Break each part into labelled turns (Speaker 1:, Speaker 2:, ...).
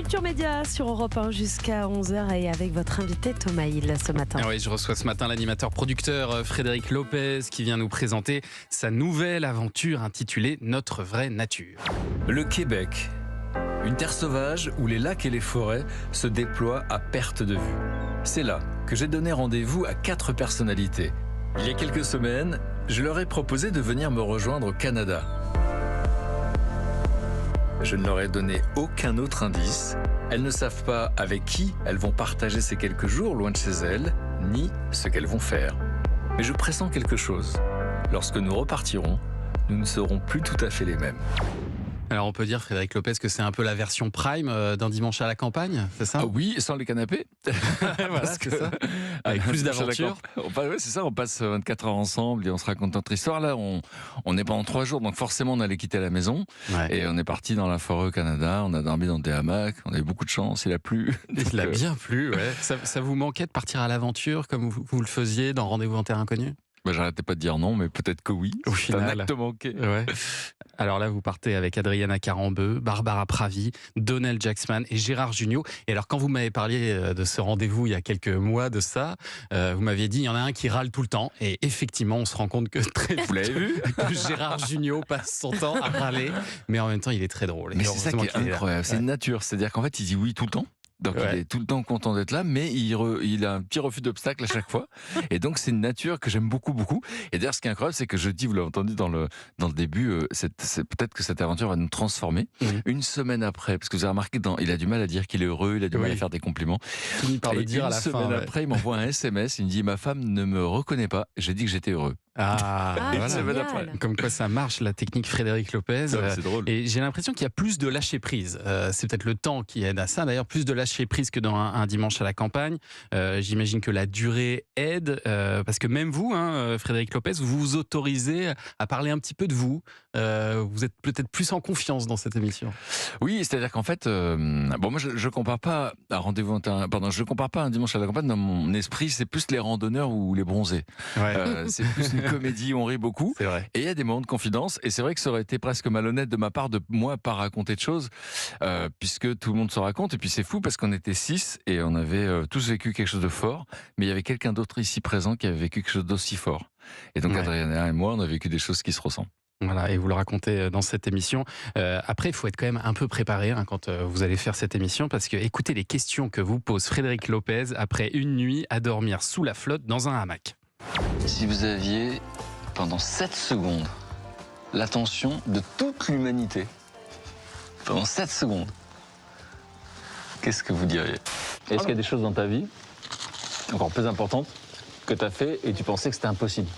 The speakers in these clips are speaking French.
Speaker 1: Culture Média sur Europe 1 jusqu'à 11h et avec votre invité Thomas Hill ce matin.
Speaker 2: Ah oui, je reçois ce matin l'animateur-producteur Frédéric Lopez qui vient nous présenter sa nouvelle aventure intitulée Notre vraie nature.
Speaker 3: Le Québec, une terre sauvage où les lacs et les forêts se déploient à perte de vue. C'est là que j'ai donné rendez-vous à 4 personnalités. Il y a quelques semaines, je leur ai proposé de venir me rejoindre au Canada. Je ne leur ai donné aucun autre indice. Elles ne savent pas avec qui elles vont partager ces quelques jours loin de chez elles, ni ce qu'elles vont faire. Mais je pressens quelque chose. Lorsque nous repartirons, nous ne serons plus tout à fait les mêmes.
Speaker 2: Alors on peut dire, Frédéric Lopez, que c'est un peu la version prime d'un dimanche à la campagne, c'est ça?
Speaker 3: Ah oui, sans les canapés.
Speaker 2: Voilà, c'est ça. Avec plus d'aventures.
Speaker 3: Ouais, c'est ça, on passe 24 heures ensemble et on se raconte notre histoire. Là, on est pendant 3 jours, donc forcément on allait quitter la maison.
Speaker 2: Ouais.
Speaker 3: Et on est parti dans la forêt au Canada, on a dormi dans des hamacs, on a eu beaucoup de chance, il a plu.
Speaker 2: Il a bien plu, ouais. Ça vous manquait de partir à l'aventure comme vous le faisiez dans Rendez-vous en terre inconnue?
Speaker 3: J'arrêtais pas de dire non, mais peut-être que oui.
Speaker 2: Au
Speaker 3: C'est un
Speaker 2: final.
Speaker 3: acte manqué.
Speaker 2: Ouais. Alors là, vous partez avec Adriana Carambeu, Barbara Pravi, Donald Jackman et Gérard Jugnot. Et alors, quand vous m'avez parlé de ce rendez-vous il y a quelques mois de ça, vous m'aviez dit il y en a un qui râle tout le temps. Et effectivement, on se rend compte que
Speaker 3: Vous l'avez vu?
Speaker 2: que Gérard Jugnot passe son temps à râler, mais en même temps, il est très drôle. Et
Speaker 3: Mais c'est ça qui est
Speaker 2: heureusement qu'il là.
Speaker 3: incroyable, c'est une nature. C'est-à-dire qu'en fait, il dit oui tout le temps. Donc
Speaker 2: Ouais.
Speaker 3: il est tout le temps content d'être là, mais il a un petit refus d'obstacle à chaque fois. Et donc c'est une nature que j'aime beaucoup, beaucoup. Et d'ailleurs, ce qui est incroyable, c'est que je dis, vous l'avez entendu dans le début, c'est peut-être que cette aventure va nous transformer.
Speaker 2: Mhm.
Speaker 3: Une semaine après, parce que vous avez remarqué, il a du mal à dire qu'il est heureux, il a du mal
Speaker 2: Oui.
Speaker 3: à faire des compliments.
Speaker 2: Finit par le
Speaker 3: Et
Speaker 2: dire à la
Speaker 3: une
Speaker 2: fin.
Speaker 3: semaine
Speaker 2: Ouais.
Speaker 3: après, il m'envoie un SMS, il me dit, ma femme ne me reconnaît pas, j'ai dit que j'étais heureux.
Speaker 2: Ah,
Speaker 1: Ah,
Speaker 2: voilà.
Speaker 3: semaine
Speaker 1: génial.
Speaker 3: après.
Speaker 2: Comme quoi ça marche, la technique Frédéric Lopez.
Speaker 3: C'est drôle.
Speaker 2: Et j'ai l'impression qu'il y a plus de lâcher prise. C'est peut-être le temps qui aide à ça. D'ailleurs, plus de lâcher prise que dans un dimanche à la campagne. J'imagine que la durée aide. Parce que même vous, Frédéric Lopez, vous vous autorisez à parler un petit peu de vous. Vous êtes peut-être plus en confiance dans cette émission.
Speaker 3: Oui, c'est-à-dire qu'en fait, moi je compare pas à Rendez-vous en terrain, je compare pas un dimanche à la campagne. Dans mon esprit, c'est plus les randonneurs ou les bronzés. C'est plus une comédie, on rit beaucoup.
Speaker 2: C'est vrai.
Speaker 3: Et il y a des moments de confidence. Et c'est vrai que ça aurait été presque malhonnête de ma part de moi pas raconter de choses, puisque tout le monde se raconte. Et puis c'est fou parce qu'on était 6 et on avait tous vécu quelque chose de fort. Mais il y avait quelqu'un d'autre ici présent qui avait vécu quelque chose d'aussi fort. Et donc
Speaker 2: Ouais.
Speaker 3: Adriana et moi, on a vécu des choses qui se ressemblent.
Speaker 2: Voilà, et vous le racontez dans cette émission. Après, il faut être quand même un peu préparé quand vous allez faire cette émission, parce que écoutez les questions que vous pose Frédéric Lopez après une nuit à dormir sous la flotte dans un hamac.
Speaker 3: Si vous aviez, pendant 7 secondes, l'attention de toute l'humanité, pendant 7 secondes, qu'est-ce que vous diriez? Est-ce qu'il y a des choses dans ta vie, encore plus importantes, que tu as fait et tu pensais que c'était impossible?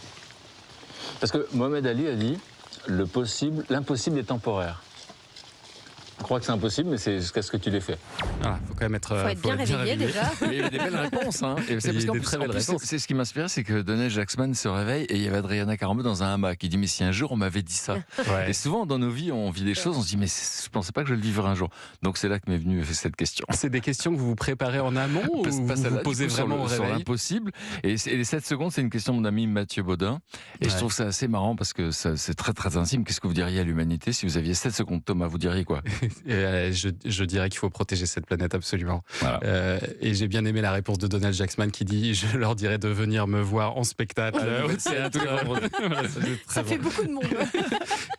Speaker 3: Parce que Mohamed Ali a dit, l'impossible est temporaire. Je crois que c'est impossible, mais c'est jusqu'à ce que tu l'aies fait.
Speaker 2: Voilà, faut quand même être,
Speaker 1: Faut être bien réveillé déjà.
Speaker 3: Mais il y avait des belles réponses, hein. Et c'est
Speaker 2: Il y a
Speaker 3: parce qu'en
Speaker 2: des
Speaker 3: plus,
Speaker 2: très belles réponses.
Speaker 3: c'est ce qui m'inspirait, c'est que Donald Jackman se réveille et il y avait Adriana Carambeu dans un hamac. Il dit, mais si un jour on m'avait dit ça.
Speaker 2: Ouais.
Speaker 3: Et souvent dans nos vies, on vit des choses, on se dit, mais je pensais pas que je le vivrais un jour. Donc c'est là que m'est venue cette question.
Speaker 2: C'est des questions que vous vous préparez en amont ou
Speaker 3: Pas
Speaker 2: vous
Speaker 3: celle-là,
Speaker 2: vous
Speaker 3: du
Speaker 2: posez
Speaker 3: coup,
Speaker 2: vraiment au
Speaker 3: sur
Speaker 2: réveil?
Speaker 3: l'impossible. Et les 7 secondes, c'est une question de mon ami Mathieu Baudin. Et
Speaker 2: Ouais.
Speaker 3: je trouve ça assez marrant parce que c'est très très intime. Qu'est-ce que vous diriez à l'humanité si vous aviez 7 secondes? Thomas, vous diriez quoi?
Speaker 2: Je dirais qu'il faut protéger cette planète absolument.
Speaker 3: Voilà.
Speaker 2: Et j'ai bien aimé la réponse de Donald Jackman qui dit « Je leur dirais de venir me voir en spectacle au théâtre. » Voilà, c'est très
Speaker 1: Ça
Speaker 2: bon.
Speaker 1: fait beaucoup de monde.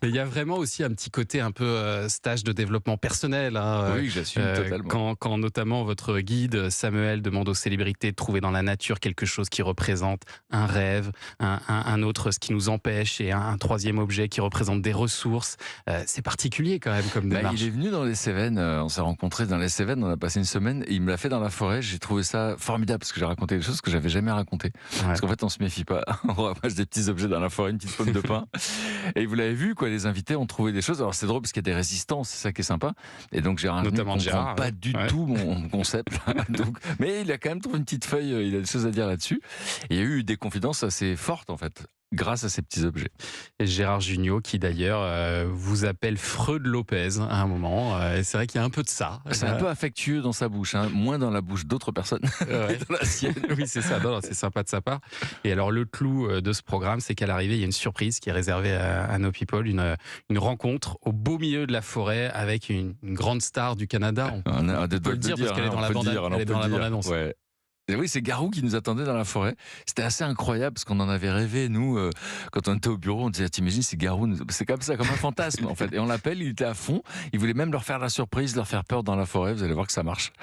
Speaker 2: Mais il y a vraiment aussi un petit côté un peu stage de développement personnel.
Speaker 3: Oui, j'assume totalement.
Speaker 2: Quand notamment votre guide Samuel demande aux célébrités de trouver dans la nature quelque chose qui représente un rêve, un autre ce qui nous empêche et un troisième objet qui représente des ressources. C'est particulier quand même comme démarche.
Speaker 3: Il est venu dans les Cévennes, on s'est rencontrés dans les Cévennes, on a passé une semaine et il me l'a fait dans la forêt. J'ai trouvé ça formidable parce que j'ai raconté des choses que j'avais jamais racontées.
Speaker 2: Ouais.
Speaker 3: Parce qu'en fait, on se méfie pas. On ramasse des petits objets dans la forêt, une petite pomme de pin. Et vous l'avez vu, quoi, les invités ont trouvé des choses. Alors c'est drôle parce qu'il y a des résistances, c'est ça qui est sympa. Et donc Gérard ne
Speaker 2: Notamment
Speaker 3: comprend
Speaker 2: Gérard,
Speaker 3: pas
Speaker 2: ouais.
Speaker 3: du
Speaker 2: Ouais.
Speaker 3: tout mon concept. Donc, mais il a quand même trouvé une petite feuille, il a des choses à dire là-dessus. Et il y a eu des confidences assez fortes en fait.
Speaker 4: grâce à ces petits objets.
Speaker 2: Et Gérard Jugnot, qui d'ailleurs vous appelle Freud Lopez à un moment. Et c'est vrai qu'il y a un peu de ça.
Speaker 4: C'est un peu affectueux dans sa bouche, hein, moins dans la bouche d'autres personnes
Speaker 2: Ouais.
Speaker 4: que dans la sienne.
Speaker 2: Oui, c'est ça. Non, c'est sympa de sa part. Et alors, le clou de ce programme, c'est qu'à l'arrivée, il y a une surprise qui est réservée à nos people, une rencontre au beau milieu de la forêt avec une grande star du Canada.
Speaker 4: On a
Speaker 2: peut le dire parce qu'elle est dans la bande-annonce.
Speaker 4: Ouais. Et oui, c'est Garou qui nous attendait dans la forêt. C'était assez incroyable parce qu'on en avait rêvé, nous, quand on était au bureau, on disait, t'imagines, c'est Garou, c'est comme ça, comme un fantasme en fait. Et on l'appelle, il était à fond, il voulait même leur faire la surprise, leur faire peur dans la forêt, vous allez voir que ça marche.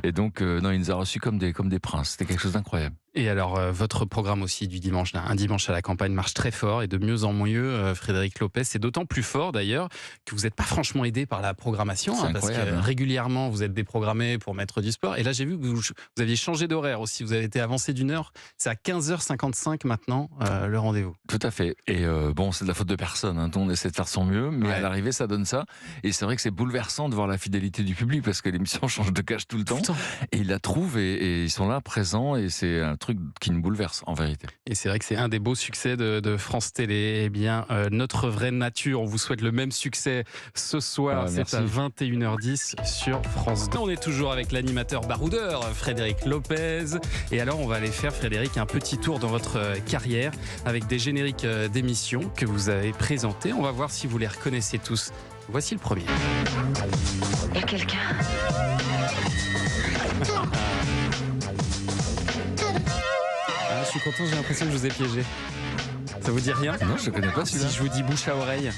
Speaker 4: Et donc, non, il nous a reçus comme des princes, c'était quelque chose d'incroyable.
Speaker 2: Et alors, votre programme aussi du dimanche, un dimanche à la campagne, marche très fort et de mieux en mieux, Frédéric Lopez. C'est d'autant plus fort d'ailleurs que vous n'êtes pas franchement aidé par la programmation.
Speaker 4: C'est
Speaker 2: parce que
Speaker 4: incroyable, hein.
Speaker 2: régulièrement, vous êtes déprogrammé pour mettre du sport. Et là, j'ai vu que vous aviez changé d'horaire aussi. Vous avez été avancé d'1 heure. C'est à 15h55 maintenant, le rendez-vous.
Speaker 4: Tout à fait. Et bon, c'est de la faute de personne. Hein. On essaie de faire son mieux, mais
Speaker 2: Ouais.
Speaker 4: à l'arrivée, ça donne ça. Et c'est vrai que c'est bouleversant de voir la fidélité du public parce que l'émission change de cage tout le temps. Et ils la trouvent et ils sont là, présents. Et c'est un truc qui nous bouleverse, en vérité.
Speaker 2: Et c'est vrai que c'est un des beaux succès de France Télé. Eh bien, Notre vraie nature, on vous souhaite le même succès ce soir. C'est
Speaker 4: merci.
Speaker 2: à 21h10 sur France 2. On est toujours avec l'animateur baroudeur, Frédéric Lopez. Et alors, on va aller faire, Frédéric, un petit tour dans votre carrière avec des génériques d'émissions que vous avez présentés. On va voir si vous les reconnaissez tous. Voici le premier.
Speaker 5: Il y a quelqu'un.
Speaker 2: Ah, je suis content, j'ai l'impression que je vous ai piégé. Ça vous dit rien?
Speaker 4: Non, je ne connais pas celui-là.
Speaker 2: Si je vous dis bouche à oreille.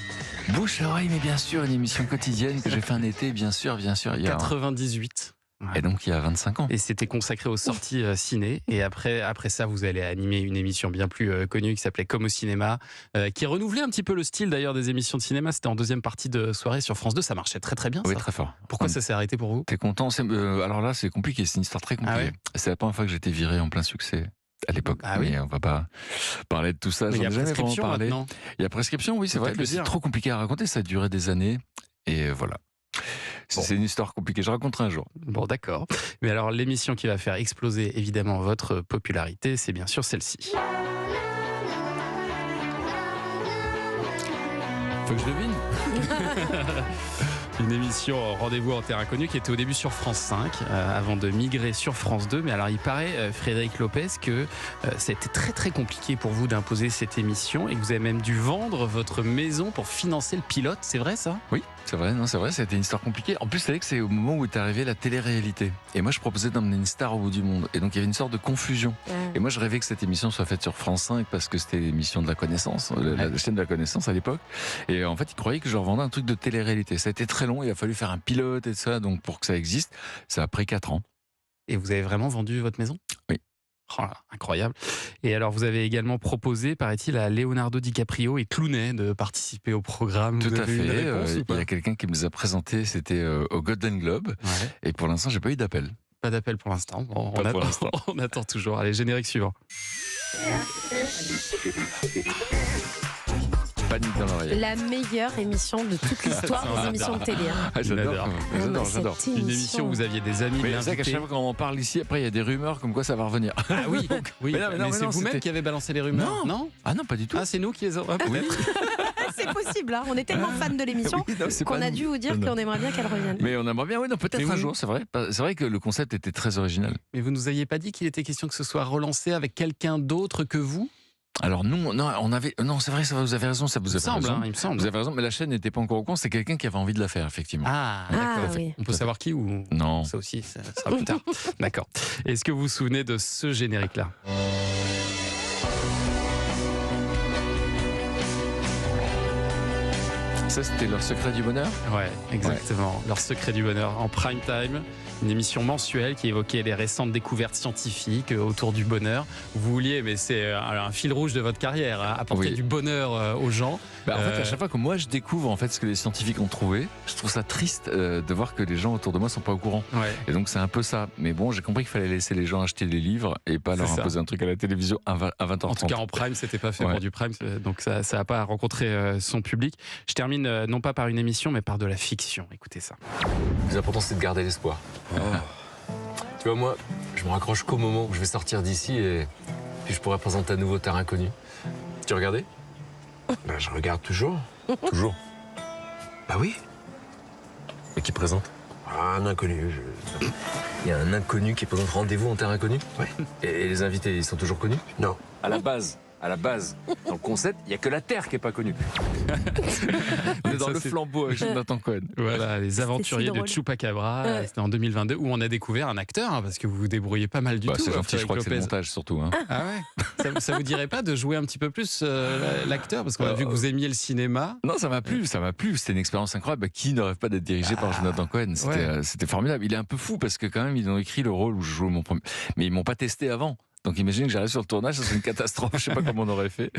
Speaker 4: Bouche à oreille, mais bien sûr, une émission quotidienne que j'ai fait un été, bien sûr. Il y a...
Speaker 2: 98.
Speaker 4: Et donc il y a 25 ans.
Speaker 2: Et c'était consacré aux sorties ciné. Et après ça, vous allez animer une émission bien plus connue qui s'appelait Comme au cinéma, qui renouvelait un petit peu le style d'ailleurs des émissions de cinéma. C'était en deuxième partie de soirée sur France 2. Ça marchait très très bien.
Speaker 4: Oui,
Speaker 2: Ça.
Speaker 4: très fort.
Speaker 2: Pourquoi ça s'est arrêté pour vous?
Speaker 4: T'es content? Alors là, c'est compliqué. C'est une histoire très compliquée.
Speaker 2: Ah ouais.
Speaker 4: C'est la première fois que j'ai été viré en plein succès. À l'époque,
Speaker 2: Ah oui.
Speaker 4: mais on va pas parler de tout ça.
Speaker 2: Mais il y a
Speaker 4: J'en ai jamais vraiment
Speaker 2: prescription
Speaker 4: parlé.
Speaker 2: maintenant.
Speaker 4: Il y a prescription, oui, c'est
Speaker 2: Faut
Speaker 4: vrai,
Speaker 2: peut-être
Speaker 4: mais
Speaker 2: le
Speaker 4: c'est
Speaker 2: dire.
Speaker 4: trop compliqué à raconter. Ça a duré des années, et voilà.
Speaker 2: Bon.
Speaker 4: C'est une histoire compliquée. Je raconterai un jour.
Speaker 2: Bon, d'accord. Mais alors, l'émission qui va faire exploser évidemment votre popularité, c'est bien sûr celle-ci.
Speaker 4: Faut que je devine.
Speaker 2: Une émission Rendez-vous en terre inconnue qui était au début sur France 5 avant de migrer sur France 2. Mais alors il paraît, Frédéric Lopez, que ça a été très très compliqué pour vous d'imposer cette émission et que vous avez même dû vendre votre maison pour financer le pilote. C'est vrai ça?
Speaker 4: Oui, c'est vrai. Non, c'est vrai. C'était une histoire compliquée. En plus, c'est vrai que c'est au moment où est arrivée la télé-réalité. Et moi, je proposais d'emmener une star au bout du monde. Et donc il y avait une sorte de confusion. Et moi, je rêvais que cette émission soit faite sur France 5 parce que c'était l'émission de la connaissance, la chaîne de la connaissance à l'époque. Et en fait, ils croyaient que je leur vendais un truc de télé-réalité. Ça a été très long. Il a fallu faire un pilote et tout ça. Donc pour que ça existe, ça a pris 4 ans.
Speaker 2: Et vous avez vraiment vendu votre maison?
Speaker 4: Oui.
Speaker 2: Oh là, incroyable. Et alors, vous avez également proposé, paraît-il, à Leonardo DiCaprio et Clooney de participer au programme.
Speaker 4: Tout
Speaker 2: Vous
Speaker 4: à
Speaker 2: avez eu une
Speaker 4: fait.
Speaker 2: réponse ou
Speaker 4: Il
Speaker 2: pas?
Speaker 4: y a quelqu'un qui nous a présenté, c'était au Golden Globe.
Speaker 2: Ouais.
Speaker 4: Et pour l'instant, j'ai pas eu d'appel.
Speaker 2: Pas d'appel pour l'instant. Bon,
Speaker 4: Pas pour l'instant.
Speaker 2: on attend toujours. Allez, générique suivant.
Speaker 4: Panique dans l'oreille.
Speaker 1: La meilleure émission de toute l'histoire des émissions de télé. Hein.
Speaker 4: Ah, j'adore.
Speaker 2: J'adore.
Speaker 4: J'adore,
Speaker 1: mais
Speaker 4: j'adore.
Speaker 1: cette
Speaker 2: Une émission où vous aviez des amis de
Speaker 4: Mais c'est vrai qu'à
Speaker 2: l'invité.
Speaker 4: chaque fois qu'on en parle ici, après, il y a des rumeurs comme quoi ça va revenir.
Speaker 2: Ah oui, oui.
Speaker 4: Mais non, mais non,
Speaker 2: mais
Speaker 4: mais
Speaker 2: c'est
Speaker 4: non,
Speaker 2: vous-même
Speaker 4: c'était-
Speaker 2: qui avez balancé les rumeurs. Non,
Speaker 4: Ah non, pas du tout.
Speaker 2: Ah, c'est nous qui les avons.
Speaker 4: Oui.
Speaker 1: C'est possible, hein. On est tellement fans de l'émission
Speaker 4: Oui, non, c'est
Speaker 1: qu'on
Speaker 4: pas
Speaker 1: a
Speaker 4: nous.
Speaker 1: dû vous dire
Speaker 4: Non, non.
Speaker 1: qu'on aimerait bien qu'elle revienne.
Speaker 4: Mais on aimerait bien, oui, non, peut-être
Speaker 2: Mais
Speaker 4: un
Speaker 2: oui.
Speaker 4: jour, c'est vrai. C'est vrai que le concept était très original.
Speaker 2: Mais vous nous aviez pas dit qu'il était question que ce soit relancé avec quelqu'un d'autre que vous?
Speaker 4: Alors nous, non, c'est vrai, vous avez raison, ça vous
Speaker 2: Il me
Speaker 4: avez
Speaker 2: semble,
Speaker 4: raison.
Speaker 2: hein, il me semble.
Speaker 4: Vous avez raison, mais la chaîne n'était pas encore au courant. C'est quelqu'un qui avait envie de la faire, effectivement.
Speaker 2: Ah,
Speaker 1: Ah,
Speaker 2: d'accord.
Speaker 1: oui.
Speaker 2: On peut savoir qui ou
Speaker 4: Non.
Speaker 2: ça aussi, ça sera plus tard. D'accord. Est-ce que vous vous souvenez de ce générique-là?
Speaker 4: Ça, c'était leur secret du bonheur.
Speaker 2: Ouais, exactement. Leur secret du bonheur en prime time. Une émission mensuelle qui évoquait les récentes découvertes scientifiques autour du bonheur. Vous vouliez, mais c'est un fil rouge de votre carrière, hein, apporter
Speaker 4: Oui.
Speaker 2: du bonheur aux gens.
Speaker 4: En fait, à chaque fois que moi je découvre en fait ce que les scientifiques ont trouvé, je trouve ça triste de voir que les gens autour de moi sont pas au courant.
Speaker 2: Ouais.
Speaker 4: Et donc c'est un peu ça. Mais bon, j'ai compris qu'il fallait laisser les gens acheter des livres et pas leur
Speaker 2: C'est ça.
Speaker 4: imposer un truc à la télévision à 20h30.
Speaker 2: En tout cas, en prime, c'était pas fait
Speaker 4: Ouais.
Speaker 2: pour du prime, donc ça n'a pas rencontré son public. Je termine non pas par une émission, mais par de la fiction. Écoutez ça.
Speaker 3: Le plus important, c'est de garder l'espoir. Tu vois, moi, je me raccroche qu'au moment où je vais sortir d'ici et puis je pourrai présenter à nouveau Terre Inconnue.
Speaker 6: Tu regardais?
Speaker 7: Bah, je regarde toujours.
Speaker 6: Toujours.
Speaker 7: Bah oui.
Speaker 6: Et qui présente?
Speaker 7: Ah, un inconnu.
Speaker 6: Il y a un inconnu qui présente Rendez-vous en terre inconnue?
Speaker 7: Ouais.
Speaker 6: Et les invités, ils sont toujours connus?
Speaker 7: Non.
Speaker 6: À la base, dans le concept, il n'y a que la Terre qui n'est pas connue.
Speaker 4: On est dans
Speaker 2: Ça,
Speaker 4: le
Speaker 2: c'est-
Speaker 4: flambeau avec Jonathan Cohen.
Speaker 2: Voilà, les aventuriers
Speaker 1: si
Speaker 2: de
Speaker 1: drôle.
Speaker 2: Chupacabra,
Speaker 1: Ouais.
Speaker 2: c'était en 2022 où on a découvert un acteur, hein, parce que vous vous débrouillez pas mal du
Speaker 4: Bah,
Speaker 2: tout.
Speaker 4: c'est
Speaker 2: hein,
Speaker 4: gentil, je crois que c'est le
Speaker 2: Frédéric
Speaker 4: montage surtout. Hein.
Speaker 2: Lopez. Ah ouais ça vous dirait pas de jouer un petit peu plus l'acteur, parce qu'on a vu que
Speaker 4: Euh,
Speaker 2: vous aimiez le cinéma.
Speaker 4: Non, ça m'a plu, ça m'a plu. C'était une expérience incroyable. Bah, qui ne rêve pas d'être dirigé par Jonathan Cohen? C'était
Speaker 2: ouais.
Speaker 4: c'était formidable. Il est un peu fou parce que quand même, ils ont écrit le rôle où je joue mon premier. Mais ils m'ont pas testé avant. Donc imagine que j'arrive sur le tournage, ça serait une catastrophe. Je sais pas comment on aurait fait.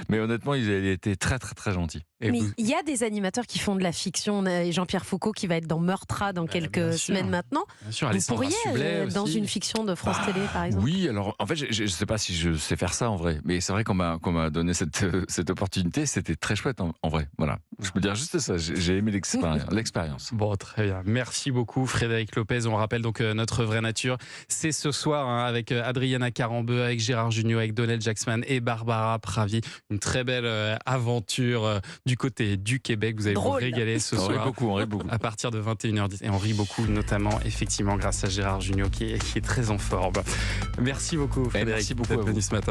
Speaker 4: Mais honnêtement, il a été très très très gentil.
Speaker 2: Et
Speaker 1: Mais
Speaker 2: vous-
Speaker 1: il y a des animateurs qui font de la fiction. On a Jean-Pierre Foucault qui va être dans Meurtra dans
Speaker 2: bien
Speaker 1: quelques
Speaker 2: sûr.
Speaker 1: semaine maintenant.
Speaker 2: Bien sûr,
Speaker 1: Vous
Speaker 2: Alessandra
Speaker 1: pourriez
Speaker 2: Sublet
Speaker 1: dans
Speaker 2: aussi.
Speaker 1: une fiction de France Télé, par exemple.
Speaker 4: Oui, alors en fait, je sais pas si je sais faire ça en vrai, mais c'est vrai qu'on m'a donné cette opportunité, c'était très chouette en vrai. Voilà, je peux dire juste ça. J'ai aimé l'expérience.
Speaker 2: Bon, très bien. Merci beaucoup, Frédéric Lopez. On rappelle donc Notre Vraie Nature. C'est ce soir hein, avec Adriana Carambeu, avec Gérard Jugnot, avec Donald Jacksman et Barbara Pravi. Une très belle aventure du côté du Québec. Vous allez vous
Speaker 1: Drôle.
Speaker 2: régaler ce
Speaker 4: On rit
Speaker 2: soir.
Speaker 4: beaucoup, on rit beaucoup.
Speaker 2: À partir de 21h10. Et on rit beaucoup, notamment, effectivement, grâce à Gérard Jugnot qui est très en forme. Merci beaucoup, Frédéric,
Speaker 4: merci beaucoup
Speaker 2: d'être
Speaker 4: à vous.
Speaker 2: venu ce matin.